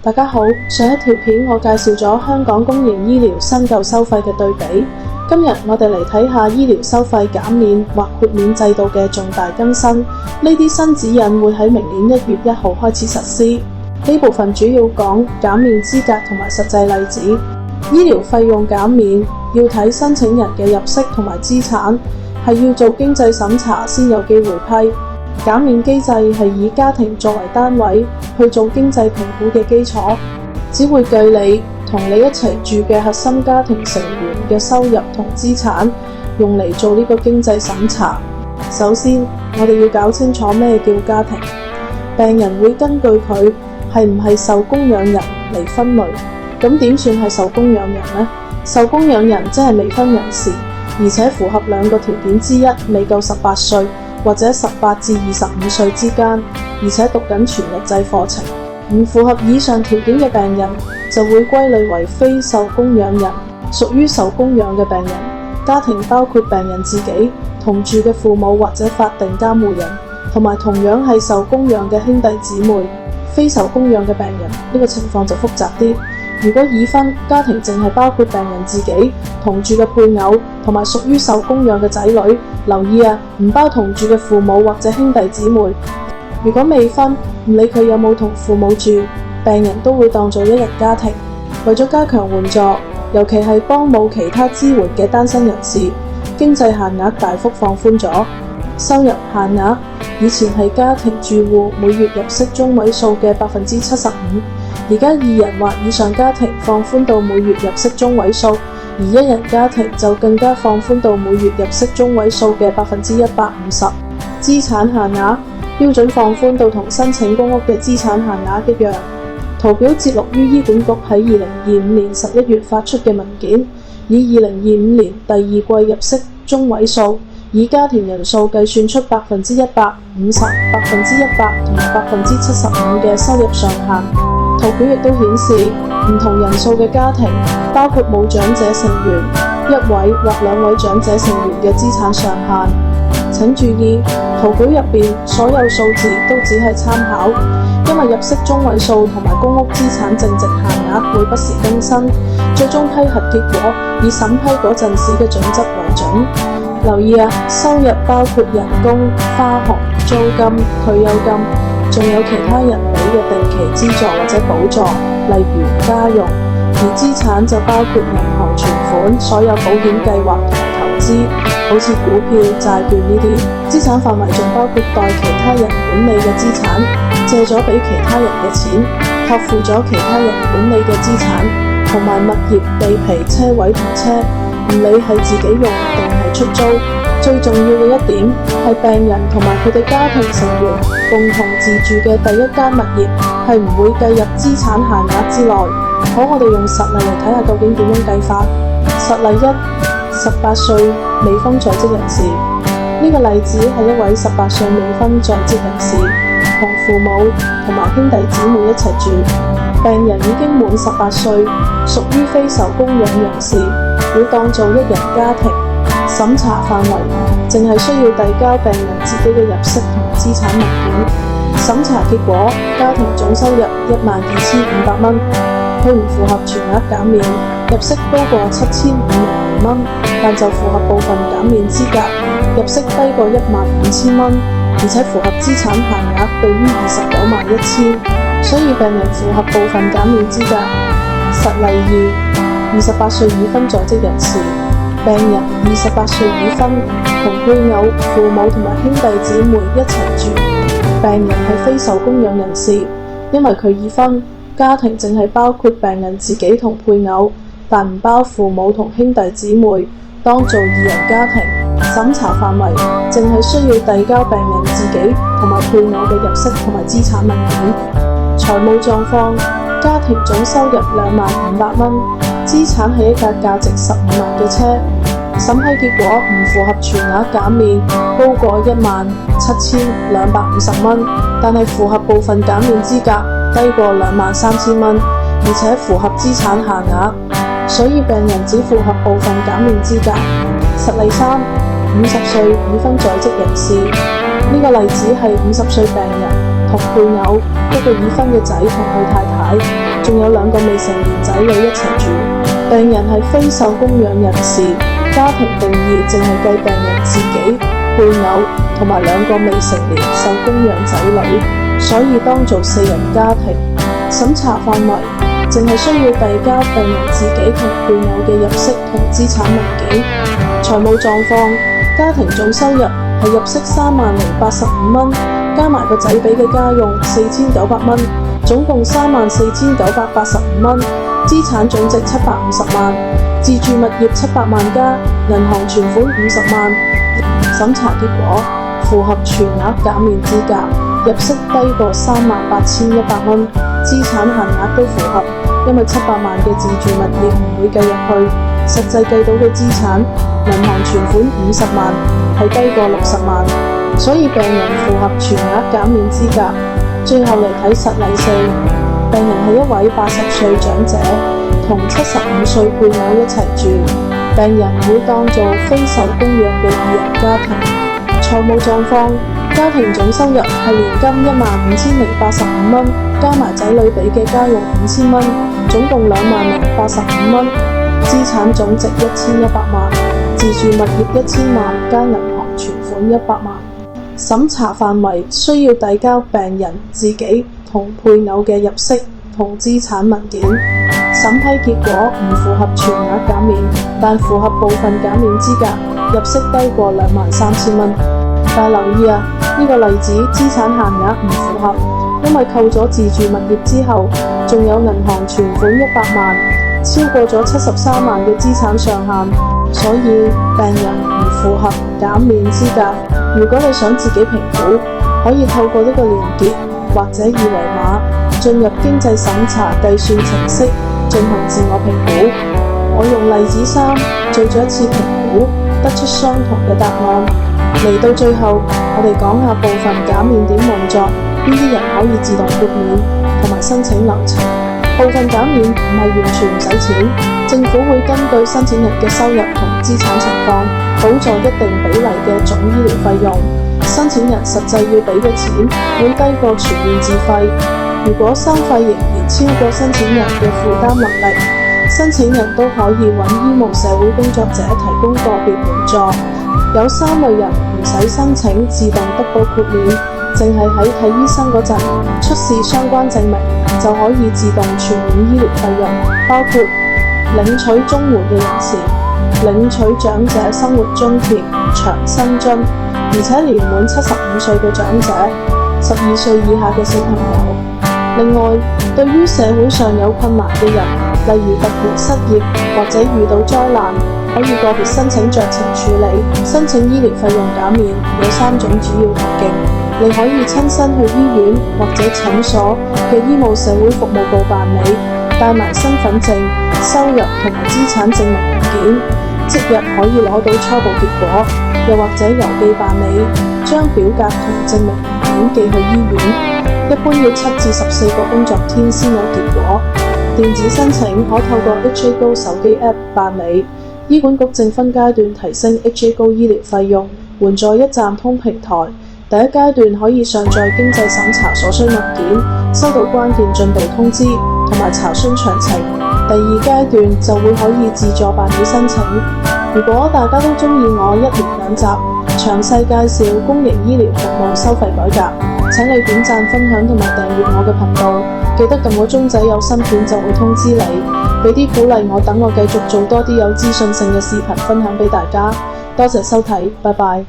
大家好，上一條片我介紹咗香港公營醫療新舊收費嘅對比，今日我哋嚟睇下醫療收費減免或豁免制度嘅重大更新。呢啲新指引會喺明年1月1號開始實施。呢部分主要講減免資格同埋實際例子。醫療費用減免要睇申請人嘅入息同埋資產，係要做經濟審查先有機會批。減免機制係以家庭作為單位去做經濟評估嘅基礎，只會計你同你一齊住嘅核心家庭成員嘅收入同資產，用嚟做呢個經濟審查。首先，我哋要搞清楚咩叫家庭。病人會根據佢係唔係受供養人嚟分類。咁點算係受供養人呢？受供養人即係未婚人士，而且符合兩個條件之一，未夠18歲或者18至25歲之間，而且讀緊全日制課程。唔符合以上條件嘅病人就會歸類為非受供養人。屬於受供養嘅病人，家庭包括病人自己、同住嘅父母或者法定監護人，同埋同樣係受供養嘅兄弟姊妹。非受供養嘅病人，呢個情況就複雜啲。如果已婚，家庭淨係包括病人自己、同住嘅配偶同埋屬於受供養嘅仔女。留意啊，唔包同住嘅父母或者兄弟姊妹。如果未婚，唔理佢有冇同父母住，病人都會當做一人家庭。為咗加強援助，尤其係幫冇其他支援嘅單身人士，經濟限額大幅放寬咗。收入限額以前係家庭住戶每月入息中位數嘅75%，而家2人或以上家庭放寬到每月入息中位數，而1人家庭就更加放寬到每月入息中位數嘅150%。資產限額標準放寬到同申請公屋嘅資產限額一樣。圖表節錄於醫管局喺2025年11月發出嘅文件，以2025年第二季入息中位數，以家庭人數計算出150%、100%同埋75%嘅收入上限。圖表亦都顯示唔同人數嘅家庭，包括冇長者成員、1位或2位長者成員嘅資產上限。請注意，圖表入邊所有數字都只係參考，因為入息中位數同埋公屋資產淨值限額會不時更新，最終批核結果以審批嗰陣時嘅準則為準。留意啊，收入包括人工、花紅、租金、退休金，仲有其他人俾嘅定期資助或者補助，例如家用。而資產就包括銀行存款、所有保險計劃同埋投資，好似股票、債券呢啲。資產範圍仲包括代其他人管理嘅資產，借咗俾其他人嘅錢，託付咗其他人管理嘅資產，同埋物業、地皮、車位同車，唔理係自己用定係出租。最重要嘅一點係病人同埋佢哋家庭成員共同自住嘅第一間物業係唔會計入資產限額之內。好，我哋用實例嚟睇下究竟點樣計法。實例1 ，18歲未婚在職人士。呢個例子係一位18歲未婚在職人士，同父母同埋兄弟姊妹一齊住。病人已經滿18歲，屬於非受供養人士，會當做1人家庭。審查範圍淨係需要遞交病人自己嘅入息同埋資產文件。審查結果，家庭總收入12,500蚊，佢唔符合全額減免，入息高過7,500蚊，但就符合部分減免資格，入息低過15,000蚊，而且符合資產限額對於29,100,000，所以病人符合部分減免資格。實例2 ，28歲已婚在職人士。病人28歲已婚，同配偶、父母同埋兄弟姊妹一齊住。病人係非受供養人士，因為佢已婚，家庭淨係包括病人自己同配偶，但唔包父母同兄弟姊妹，當做2人家庭。審查範圍淨係需要遞交病人自己同埋配偶嘅入息同埋資產文件。財務狀況，家庭總收入25,000蚊，資產係一架價值15萬嘅車。審批結果唔符合全額減免，高過17,250蚊，但係符合部分減免資格，低過23,000蚊，而且符合資產限額，所以病人只符合部分減免資格。實例3 ，50歲已婚在職人士。呢個例子係50歲病人同配偶，一個已婚嘅仔同佢太太，仲有2個未成年仔女一齊住。病人係非受供養人士，家庭定義淨係計病人自己、配偶同埋2個未成年受供養仔女，所以當做4人家庭。審查範圍淨係需要遞交病人自己同配偶嘅入息同資產文件。財務狀況，家庭總收入係入息30,085蚊，加埋個仔俾嘅家用4,900蚊，總共34,985蚊。資產總值750萬，自住物業700萬加，銀行存款50萬。審查結果符合全額減免資格，入息低過38,100蚊，資產限額都符合，因為700萬嘅自住物業唔會計入去。實際計到嘅資產，銀行存款50萬係低過60萬，所以病人符合全額減免資格。最後嚟睇實例性，病人係一位80歲長者，同75歲配偶一齊住。病人會當做非受供養嘅2人家庭。財務狀況，家庭總收入係年金15,085蚊，加埋仔女俾嘅家用5,000蚊，總共20,085蚊。資產總值1,100萬，自住物業1,000萬加銀行存款100萬。審查範圍需要遞交病人自己同配偶嘅入息同資產文件。審批結果唔符合全額減免，但符合部分減免資格，入息低過23,000蚊。但留意啊，呢個例子資產限額唔符合，因為扣咗自住物業之後，仲有銀行存款100萬，超過咗73萬嘅資產上限，所以病人唔符合減免資格。如果你想自己評估，可以透過呢個連結或者2維碼進入經濟審查計算程式進行自我評估。我用例子3做咗一次評估，得出相同嘅答案。嚟到最後，我哋講下部分減免點運作，邊啲人可以自動豁免同埋申請流程。部分減免唔係完全唔使錢，政府會根據申請人嘅收入同資產情況，補助一定比例嘅總醫療費用。申請人實際要俾嘅錢會低過全面自費。如果收費仍然超過申請人嘅負擔能力，申請人都可以揾醫務社會工作者提供個別援助。有3類人唔使申請自動得到豁免，淨係喺睇醫生嗰陣出示相關證明就可以自動全免醫療費用，包括領取綜援嘅人士、領取長者生活津貼、長生津，而且年滿75歲嘅長者、12歲以下嘅小朋友。另外，對於社會上有困難嘅人，例如突然失業或者遇到災難，可以個別申請酌情處理。申請醫療費用減免有3種主要途徑，你可以親身去醫院或者診所嘅醫務社會服務部辦理，帶埋身份證、收入同埋資產證明文件，即日可以攞到初步結果。又或者郵寄辦理，將表格同證明文件寄去醫院，一般要7至14個工作天先有結果。電子申請可透過 HA Go 手機 App 辦理。醫管局正分階段提升 HA Go 醫療費用援助一站通平台。第一階段可以上載經濟審查所需文件，收到關鍵進度通知同埋查詢詳情。第2階段就會可以自助辦理申請。如果大家都中意我1連2集詳細介紹公營醫療服務收費改革，請你點讚、分享同埋訂閱我嘅頻道，記得撳個鐘仔，有新片就會通知你，俾啲鼓勵我，等我繼續做多啲有資訊性嘅視頻分享俾大家。多謝收睇，拜拜。